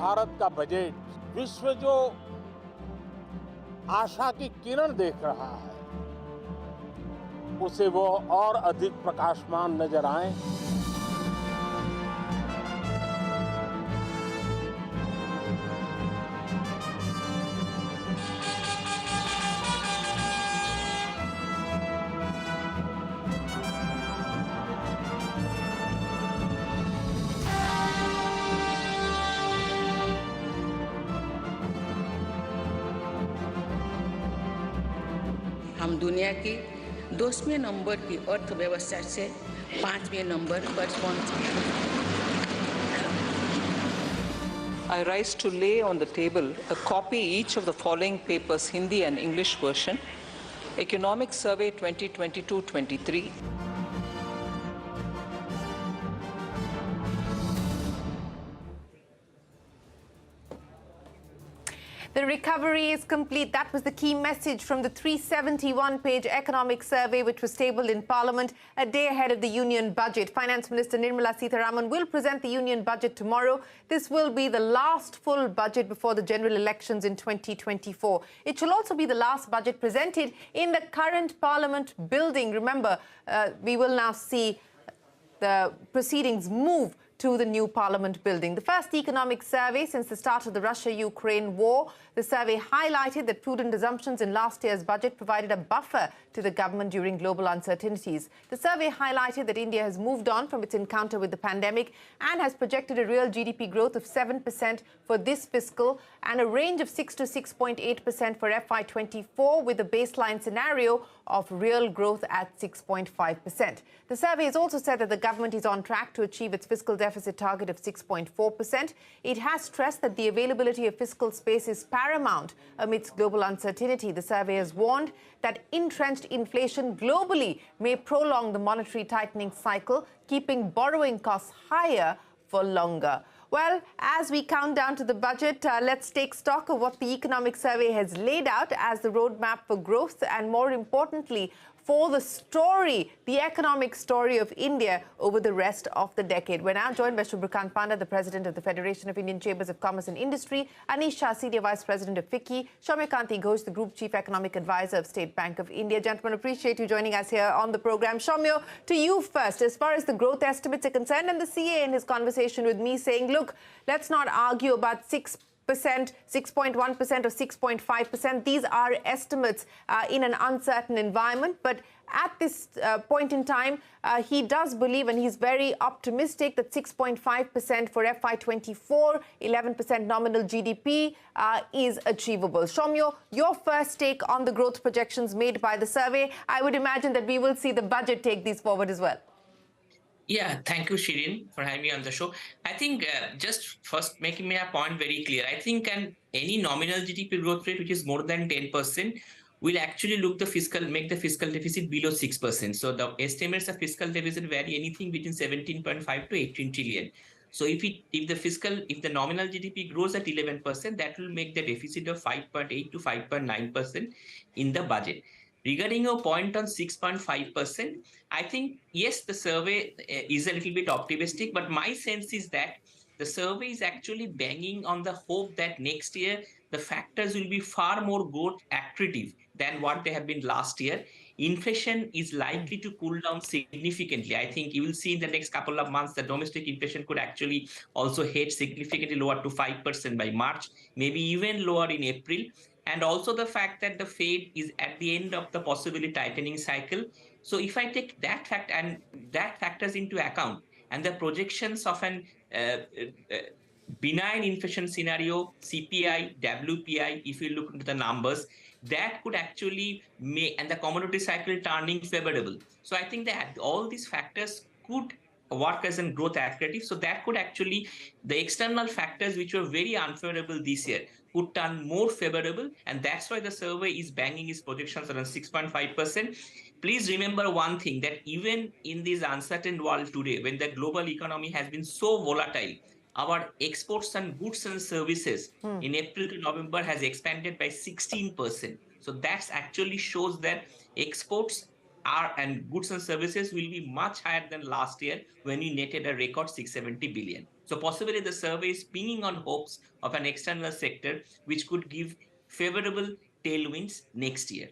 भारत का बजट विश्व जो आशा की किरण देख रहा है, उसे वो और अधिक प्रकाशमान नजर आए। हम दुनिया की 10वें नंबर की अर्थव्यवस्था से 5वें नंबर पर पहुंचे। I rise to lay on the table a copy each of the following papers, Hindi and English version: Economic Survey 2022-23. The recovery is complete. That was the key message from the 371-page economic survey, which was tabled in Parliament a day ahead of the Union budget. Finance Minister Nirmala Sitharaman will present the Union budget tomorrow. This will be the last full budget before the general elections in 2024. It shall also be the last budget presented in the current Parliament building. Remember, we will now see the proceedings move to the new Parliament building. The first economic survey since the start of the Russia-Ukraine war. The survey highlighted that prudent assumptions in last year's budget provided a buffer to the government during global uncertainties. The survey highlighted that India has moved on from its encounter with the pandemic and has projected a real GDP growth of 7% for this fiscal and a range of 6 to 6.8% for FY24, with a baseline scenario of real growth at 6.5%. The survey has also said that the government is on track to achieve its fiscal deficit target of 6.4%. It has stressed that the availability of fiscal space is paramount amidst global uncertainty. The survey has warned that entrenched inflation globally may prolong the monetary tightening cycle, keeping borrowing costs higher for longer. Well, as we count down to the budget, let's take stock of what the economic survey has laid out as the roadmap for growth and, more importantly, for the story, the economic story of India over the rest of the decade. We're now joined by Subhrakant Panda, the President of the Federation of Indian Chambers of Commerce and Industry, Anish Shah, Senior Vice President of FICCI, Soumya Kanti Ghosh, the Group Chief Economic Advisor of State Bank of India. Gentlemen, appreciate you joining us here on the program. Soumya, to you first, as far as the growth estimates are concerned, and the CA in his conversation with me saying, look, let's not argue about 6%, 6.1% or 6.5%. These are estimates in an uncertain environment. But at this point in time, he does believe, and he's very optimistic, that 6.5% for FY24, 11% nominal GDP is achievable. Soumya, your first take on the growth projections made by the survey. I would imagine that we will see the budget take these forward as well. Yeah, thank you, Shereen, for having me on the show. I think just first making my point very clear, I think any nominal GDP growth rate which is more than 10% will actually make the fiscal deficit below 6%. So the estimates of fiscal deficit vary anything between 17.5 to 18 trillion. So if the nominal GDP grows at 11%, that will make the deficit of 5.8 to 5.9% in the budget. Regarding your point on 6.5%, I think, yes, the survey is a little bit optimistic, but my sense is that the survey is actually banging on the hope that next year the factors will be far more growth accretive than what they have been last year. Inflation is likely to cool down significantly. I think you will see in the next couple of months that domestic inflation could actually also head significantly lower to 5% by March, maybe even lower in April. And also the fact that the Fed is at the end of the possibly tightening cycle. So if I take that fact and that factors into account, and the projections of an benign inflation scenario, CPI, WPI, if you look into the numbers, that could actually make, and the commodity cycle turning favorable. So I think that all these factors could work as a growth accretive. So that could actually, the external factors which were very unfavorable this year could turn more favorable. And that's why the survey is banging its projections around 6.5%. Please remember one thing, that even in this uncertain world today, when the global economy has been so volatile, our exports and goods and services in April to November has expanded by 16%. So that actually shows that exports and goods and services will be much higher than last year when we netted a record 670 billion. So possibly the survey is pinging on hopes of an external sector which could give favorable tailwinds next year.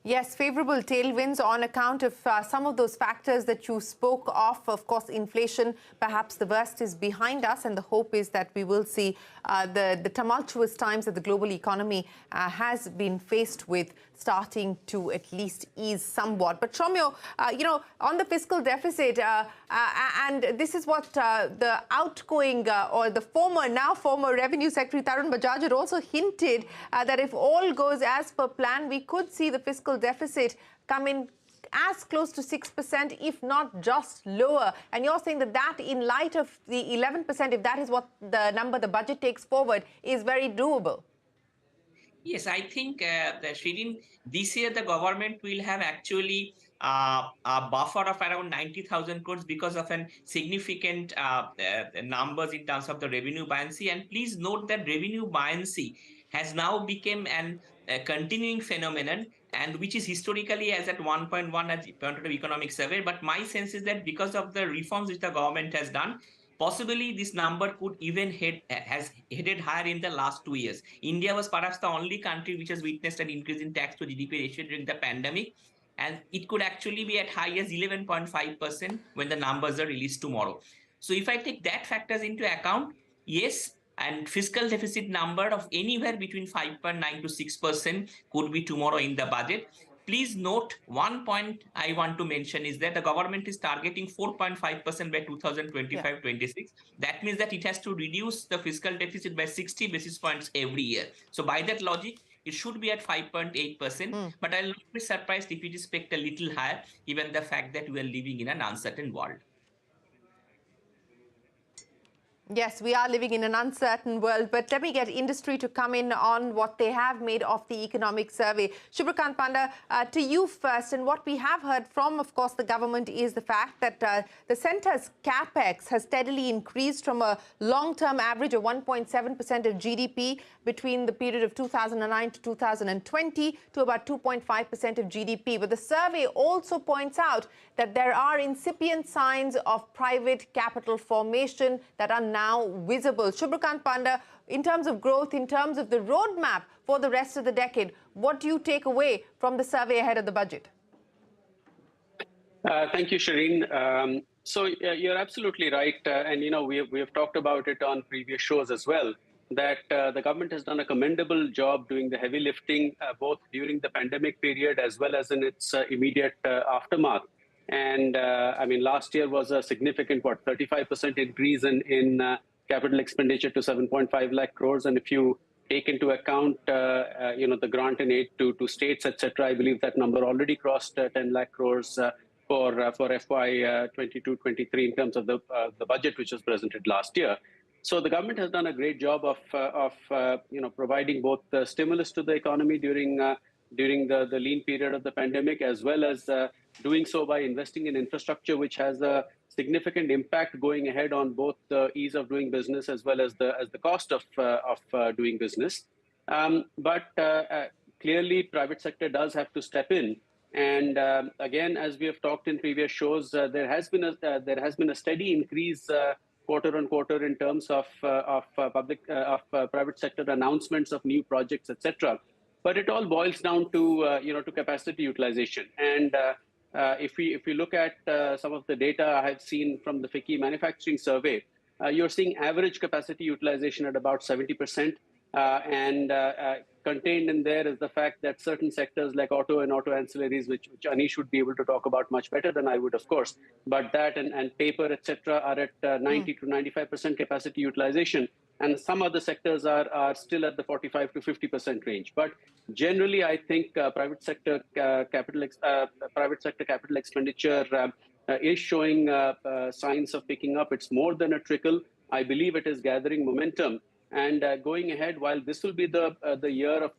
Yes, favorable tailwinds on account of some of those factors that you spoke of. Of course, inflation, perhaps the worst is behind us, and the hope is that we will see the tumultuous times that the global economy has been faced with starting to at least ease somewhat. But Soumya, on the fiscal deficit, and this is what the outgoing or the now former Revenue Secretary Tarun Bajaj had also hinted that if all goes as per plan, we could see the fiscal deficit come in as close to 6%, if not just lower. And you're saying that in light of the 11%, if that is what the number the budget takes forward, is very doable. Yes, I think, Shireen, this year the government will have actually a buffer of around 90,000 crores because of an significant numbers in terms of the revenue buoyancy. And please note that revenue buoyancy has now become a continuing phenomenon, and which is historically as at 1.1 as point of economic survey. But my sense is that because of the reforms which the government has done, possibly this number could even has headed higher in the last 2 years. India was perhaps the only country which has witnessed an increase in tax to GDP ratio during the pandemic, and it could actually be at high as 11.5% when the numbers are released tomorrow. So if I take that factors into account, yes, and fiscal deficit number of anywhere between 5.9 to 6% could be tomorrow in the budget. Please note, one point I want to mention is that the government is targeting 4.5% by 2025-26. That means that it has to reduce the fiscal deficit by 60 basis points every year. So by that logic, it should be at 5.8%, but I'll not be surprised if it is pegged a little higher, given the fact that we are living in an uncertain world. Yes, we are living in an uncertain world, but let me get industry to come in on what they have made of the economic survey. Subhrakant Panda, to you first. And what we have heard from, of course, the government is the fact that the centre's capex has steadily increased from a long-term average of 1.7% of GDP between the period of 2009 to 2020 to about 2.5% of GDP. But the survey also points out that there are incipient signs of private capital formation that are now visible. Subhrakant Panda, in terms of growth, in terms of the roadmap for the rest of the decade, what do you take away from the survey ahead of the budget? Thank you, Shereen. So you're absolutely right. And, we have talked about it on previous shows as well, that the government has done a commendable job doing the heavy lifting, both during the pandemic period as well as in its immediate aftermath. And last year was a significant, 35% increase in capital expenditure to 7.5 lakh crores. And if you take into account, the grant and aid to states, etc., I believe that number already crossed 10 lakh crores for FY 22-23 in terms of the budget which was presented last year. So the government has done a great job of providing both the stimulus to the economy during the lean period of the pandemic, as well as doing so by investing in infrastructure, which has a significant impact going ahead on both the ease of doing business as well as the cost of doing business. But clearly, private sector does have to step in. And again, as we have talked in previous shows, there has been a steady increase quarter on quarter in terms of private sector announcements of new projects, etc. But it all boils down to to capacity utilization. And if we look at some of the data I have seen from the FICCI manufacturing survey, you're seeing average capacity utilization at about 70%. And contained in there is the fact that certain sectors like auto and auto ancillaries, which Anish would be able to talk about much better than I would, of course, but that and paper, etc., are at 90 to 95% capacity utilization. And some other sectors are still at the 45 to 50% range. But generally, I think private sector capital expenditure is showing signs of picking up. It's more than a trickle. I believe it is gathering momentum. And going ahead, while this will be the year of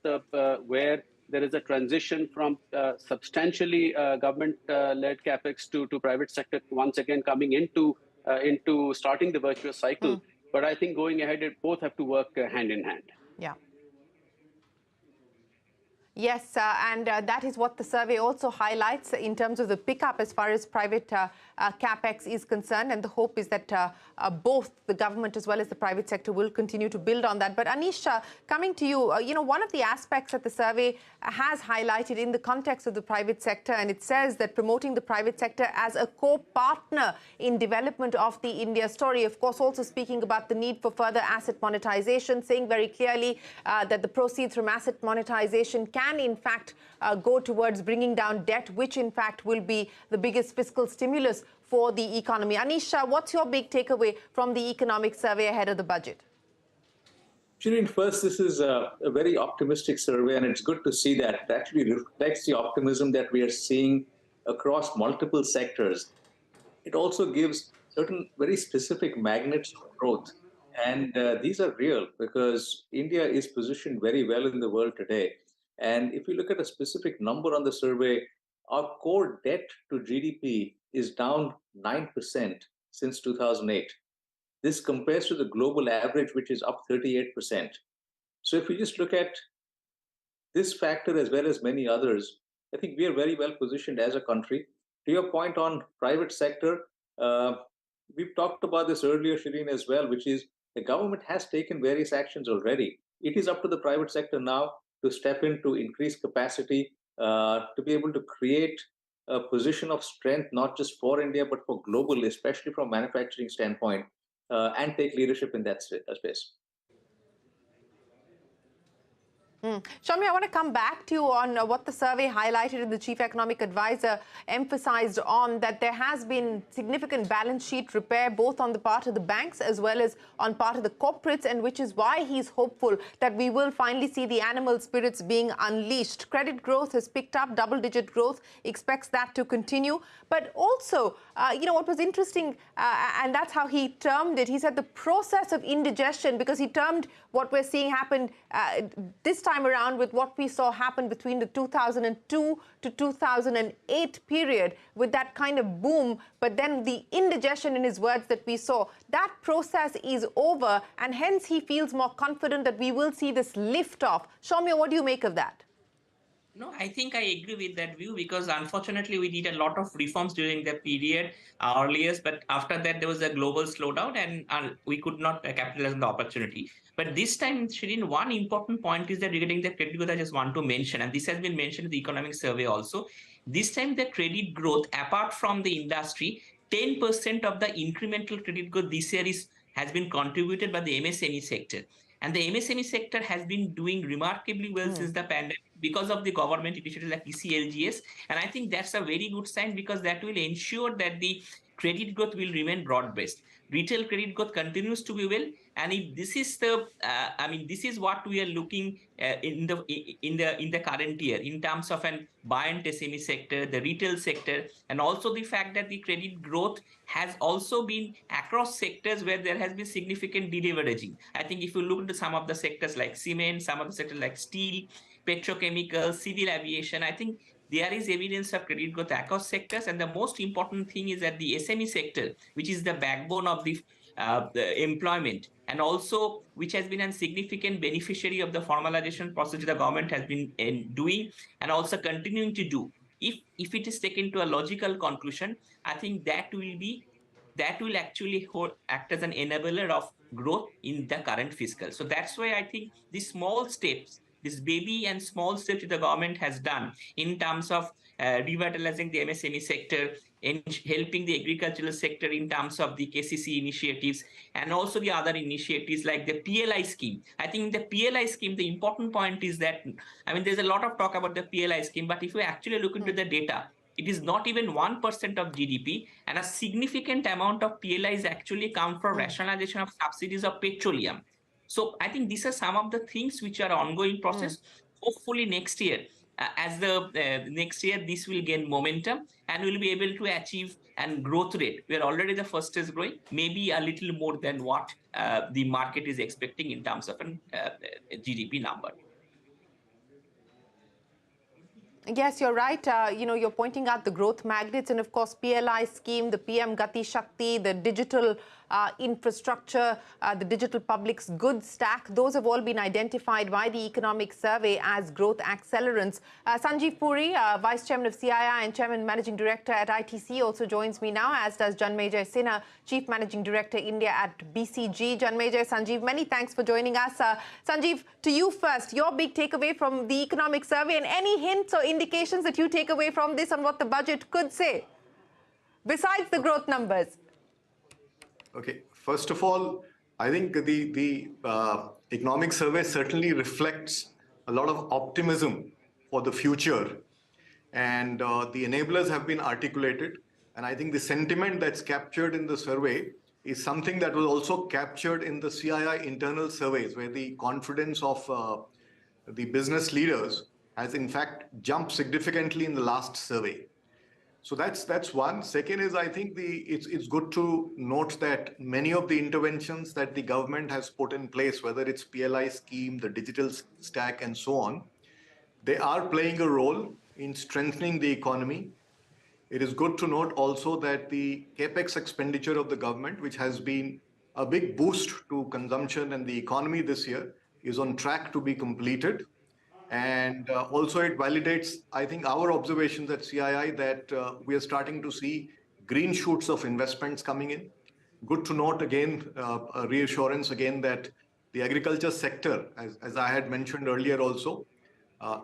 where there is a transition from substantially government-led capex to private sector once again coming into starting the virtuous cycle. But I think going ahead, both have to work hand in hand. Yeah. Yes, and that is what the survey also highlights in terms of the pickup as far as private capex is concerned. And the hope is that both the government as well as the private sector will continue to build on that. But Anish, coming to you, one of the aspects that the survey has highlighted in the context of the private sector, and it says that promoting the private sector as a co-partner in development of the India story. Of course, also speaking about the need for further asset monetization, saying very clearly that the proceeds from asset monetization can in fact go towards bringing down debt, which in fact will be the biggest fiscal stimulus for the economy. Anish Shah, what's your big takeaway from the economic survey ahead of the budget? Shereen, first, this is a very optimistic survey, and it's good to see that it actually reflects the optimism that we are seeing across multiple sectors. It also gives certain very specific magnets of growth. And these are real because India is positioned very well in the world today. And if you look at a specific number on the survey, our core debt to GDP is down 9% since 2008. This compares to the global average, which is up 38%. So if we just look at this factor as well as many others, I think we are very well positioned as a country. To your point on private sector, we've talked about this earlier, Shireen, as well, which is the government has taken various actions already. It is up to the private sector now to step in to increase capacity, to be able to create a position of strength, not just for India, but for global, especially from a manufacturing standpoint, and take leadership in that space. Soumya, I want to come back to you on what the survey highlighted and the chief economic advisor emphasized on, that there has been significant balance sheet repair both on the part of the banks as well as on part of the corporates, and which is why he's hopeful that we will finally see the animal spirits being unleashed. Credit growth has picked up, double-digit growth, expects that to continue. But also, what was interesting, and that's how he termed it, he said the process of indigestion, because he termed what we're seeing happen this time around with what we saw happen between the 2002 to 2008 period with that kind of boom, but then the indigestion, in his words, that we saw, that process is over, and hence he feels more confident that we will see this lift off. Soumya, what do you make of that? No, I think I agree with that view because unfortunately we did a lot of reforms during the period earlier, but after that there was a global slowdown and we could not capitalize on the opportunity. But this time, Shireen, one important point is that regarding the credit growth, I just want to mention, and this has been mentioned in the economic survey also. This time the credit growth, apart from the industry, 10% of the incremental credit growth this year has been contributed by the MSME sector. And the MSME sector has been doing remarkably well since the pandemic because of the government initiatives like ECLGS. And I think that's a very good sign because that will ensure that the credit growth will remain broad-based. Retail credit growth continues to be well, and if this is the, this is what we are looking in the current year in terms of an buoyant SME sector, the retail sector, and also the fact that the credit growth has also been across sectors where there has been significant deleveraging. I think if you look into some of the sectors like cement, some of the sectors like steel, petrochemicals, civil aviation, I think there is evidence of credit growth across sectors. And the most important thing is that the SME sector, which is the backbone of the employment, and also which has been a significant beneficiary of the formalization process the government has been doing and also continuing to do. If it is taken to a logical conclusion, I think that will actually act as an enabler of growth in the current fiscal. So that's why I think these small steps, this baby and small steps the government has done in terms of revitalizing the MSME sector and helping the agricultural sector in terms of the KCC initiatives and also the other initiatives like the PLI scheme. I think the PLI scheme, the important point is that, there's a lot of talk about the PLI scheme, but if you actually look into the data, it is not even 1% of GDP, and a significant amount of PLIs actually come from rationalization of subsidies of petroleum. So I think these are some of the things which are ongoing process. Hopefully next year, next year, this will gain momentum and we'll be able to achieve a growth rate where already the first is growing, maybe a little more than what the market is expecting in terms of a GDP number. Yes, you're right. You're pointing out the growth magnets and, of course, PLI scheme, the PM Gati Shakti, the digital infrastructure, the digital public's goods stack. Those have all been identified by the economic survey as growth accelerants. Sanjiv Puri, Vice Chairman of CII and Chairman Managing Director at ITC, also joins me now, as does Janmejaya Sinha, Chief Managing Director, India at BCG. Janmejaya, Sanjiv, many thanks for joining us. Sanjiv, to you first, your big takeaway from the economic survey and any hints or indications that you take away from this on what the budget could say, besides the growth numbers. Okay, first of all, I think the economic survey certainly reflects a lot of optimism for the future, and the enablers have been articulated. And I think the sentiment that's captured in the survey is something that was also captured in the CII internal surveys, where the confidence of the business leaders has in fact jumped significantly in the last survey. So that's one. Second is, I think it's good to note that many of the interventions that the government has put in place, whether it's PLI scheme, the digital stack, and so on, they are playing a role in strengthening the economy. It is good to note also that the capex expenditure of the government, which has been a big boost to consumption and the economy this year, is on track to be completed. And also it validates, I think, our observations at CII that we are starting to see green shoots of investments coming in. Good to note again, a reassurance again that the agriculture sector, as I had mentioned earlier also,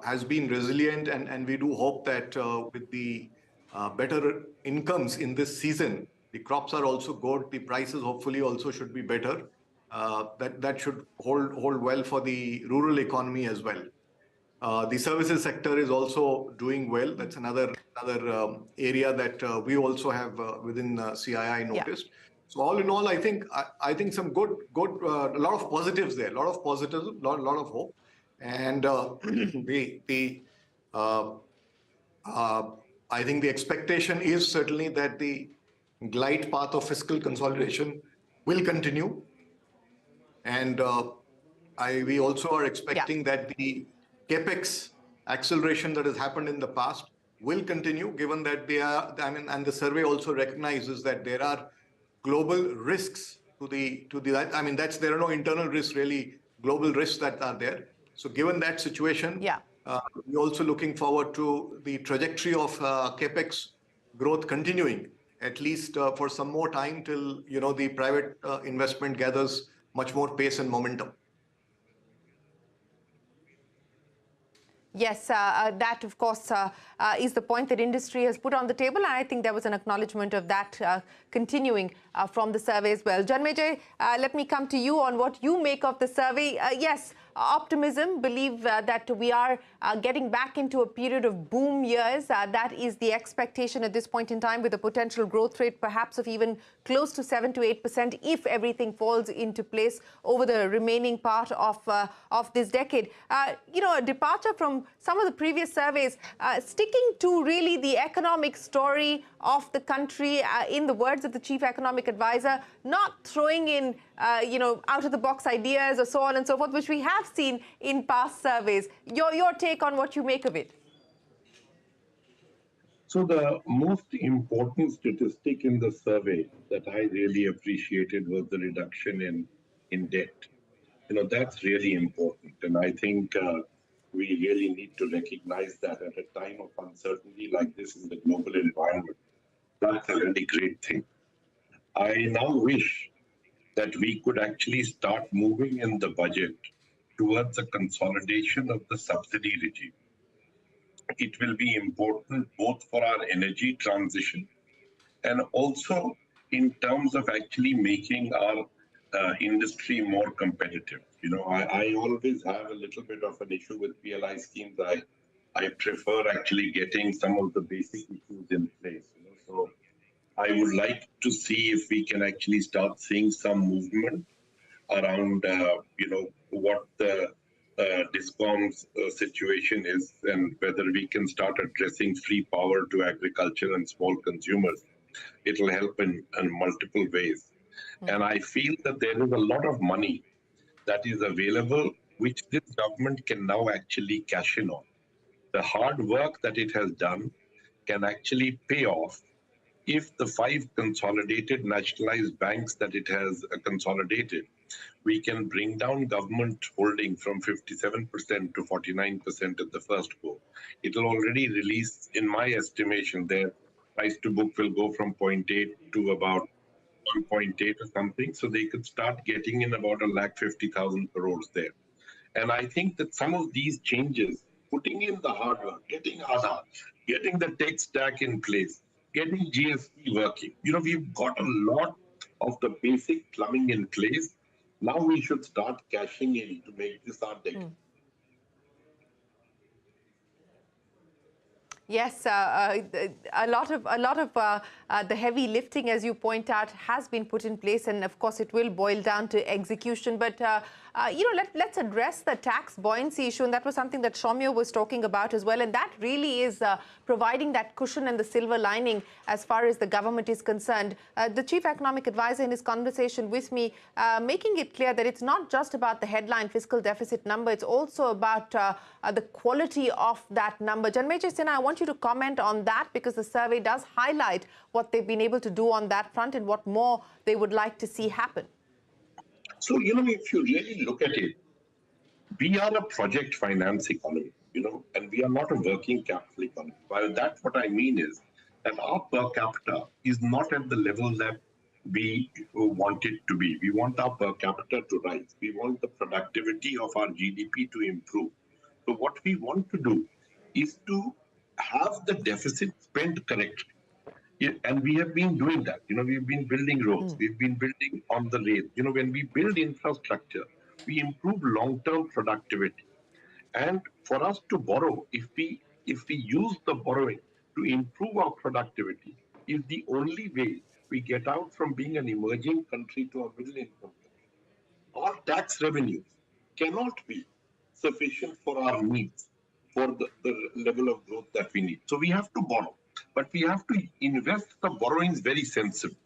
has been resilient, and we do hope that with the better incomes in this season, the crops are also good, the prices hopefully also should be better. That should hold well for the rural economy as well. The services sector is also doing well. That's another area that we also have within CII noticed. Yeah. So all in all, I think some good a lot of positives there, a lot of positivism, lot of hope, and I think the expectation is certainly that the glide path of fiscal consolidation will continue, and we also are expecting that the capex acceleration that has happened in the past will continue, given that they are, and the survey also recognizes that there are global risks to the there are no internal risks really, global risks that are there. So given that situation, we're also looking forward to the trajectory of capex growth continuing, at least for some more time till the private investment gathers much more pace and momentum. Yes, that, of course, is the point that industry has put on the table, and I think there was an acknowledgement of that continuing from the survey as well. Janmejaya, let me come to you on what you make of the survey. Yes, optimism, believe that we are getting back into a period of boom years. That is the expectation at this point in time, with a potential growth rate perhaps of even close to 7 to 8% if everything falls into place over the remaining part of this decade. A departure from some of the previous surveys, sticking to really the economic story of the country, in the words of the Chief Economic Advisor, not throwing in out-of-the-box ideas or so on and so forth, which we have seen in past surveys. Your take on what you make of it? So the most important statistic in the survey that I really appreciated was the reduction in debt. That's really important. And I think we really need to recognize that at a time of uncertainty like this in the global environment. That's a really great thing. I now wish that we could actually start moving in the budget towards a consolidation of the subsidy regime. It will be important both for our energy transition and also in terms of actually making our industry more competitive. I always have a little bit of an issue with PLI schemes. I prefer actually getting some of the basic issues in place. So I would like to see if we can actually start seeing some movement around, what the DISCOM's situation is and whether we can start addressing free power to agriculture and small consumers. It'll help in multiple ways. And I feel that there is a lot of money that is available, which this government can now actually cash in on. The hard work that it has done can actually pay off if the 5 consolidated nationalized banks that it has consolidated, we can bring down government holding from 57% to 49% at the first go. It will already release, in my estimation, their price to book will go from 0.8 to about 1.8 or something. So they could start getting in about 1,50,000 crores there. And I think that some of these changes, putting in the hard work, getting Aadhaar, getting the tech stack in place, getting GST working, we've got a lot of the basic plumbing in place. Now we should start cashing in to make this our day. Yes, a lot of the heavy lifting, as you point out, has been put in place, and of course it will boil down to execution. But let's address the tax buoyancy issue, and that was something that Soumya was talking about as well. And that really is providing that cushion and the silver lining as far as the government is concerned. The chief economic advisor, in his conversation with me, making it clear that it's not just about the headline fiscal deficit number; it's also about the quality of that number. Janmejaya Sinha, I want you to comment on that, because the survey does highlight what they've been able to do on that front and what more they would like to see happen. So, if you really look at it, we are a project finance economy, and we are not a working capital economy. By that, what I mean is that our per capita is not at the level that we want it to be. We want our per capita to rise. We want the productivity of our GDP to improve. So what we want to do is to have the deficit spent correctly. And we have been doing that. We've been building roads. We've been building on the rail. When we build infrastructure, we improve long-term productivity. And for us to borrow, if we use the borrowing to improve our productivity, is the only way we get out from being an emerging country to a middle-income country. Our tax revenues cannot be sufficient for our needs, for the level of growth that we need. So we have to borrow. But we have to invest the borrowings very sensibly,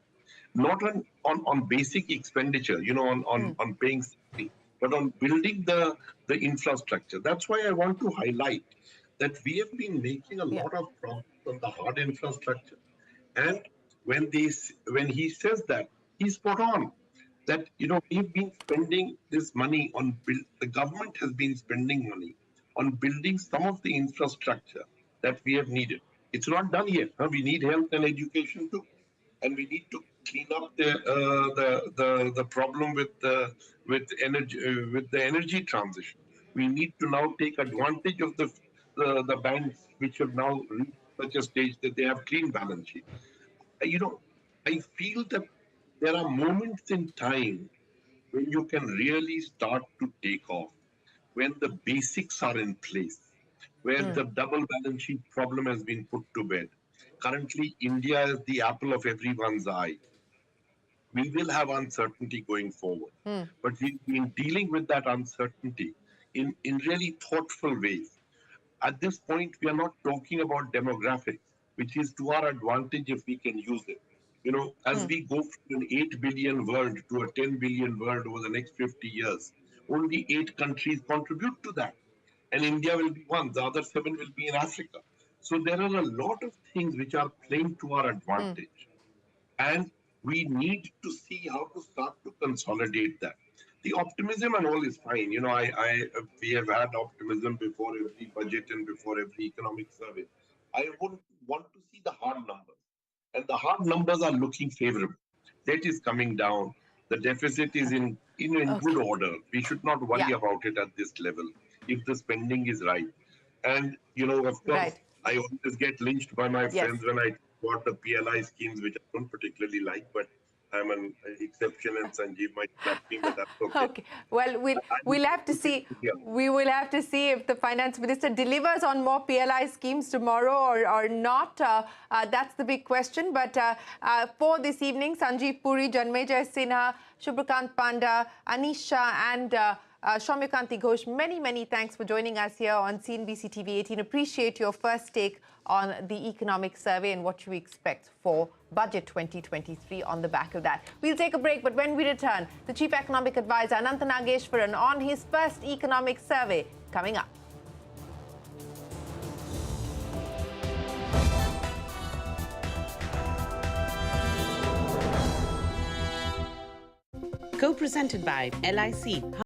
not on basic expenditure, on paying something, but on building the infrastructure. That's why I want to highlight that we have been making a lot of progress on the hard infrastructure. And when he says that, he's spot on. That, we've been spending this money on the government has been spending money on building some of the infrastructure that we have needed. It's not done yet. We need health and education too, and we need to clean up the problem with the energy transition. We need to now take advantage of the banks which have now reached such a stage that they have clean balance sheet. I feel that there are moments in time when you can really start to take off, when the basics are in place, where the double balance sheet problem has been put to bed. Currently, India is the apple of everyone's eye. We will have uncertainty going forward, but we've been dealing with that uncertainty in really thoughtful ways. At this point, we are not talking about demographics, which is to our advantage if we can use it. As we go from an 8 billion world to a 10 billion world over the next 50 years, only 8 countries contribute to that. And India will be one, the other 7 will be in Africa. So there are a lot of things which are playing to our advantage. And we need to see how to start to consolidate that. The optimism and all is fine. We have had optimism before every budget and before every economic survey. I would want to see the hard numbers. And the hard numbers are looking favorable. Debt is coming down. The deficit is in good order. We should not worry about it at this level if the spending is right. And, of course, I always get lynched by my friends when I talk about the PLI schemes, which I don't particularly like, but I'm an exception and Sanjiv might slap me, but that's okay. Okay. Well, we'll have to see. We will have to see if the finance minister delivers on more PLI schemes tomorrow or not. That's the big question. But for this evening, Sanjiv Puri, Janmejaya Sinha, Subhrakant Panda, Anish Shah and Soumya Kanti Ghosh, many thanks for joining us here on CNBC TV 18. Appreciate your first take on the economic survey and what you expect for Budget 2023 on the back of that. We'll take a break, but when we return, the Chief Economic Advisor Anantha Nageshwaran on his first economic survey coming up. Co-presented by LIC.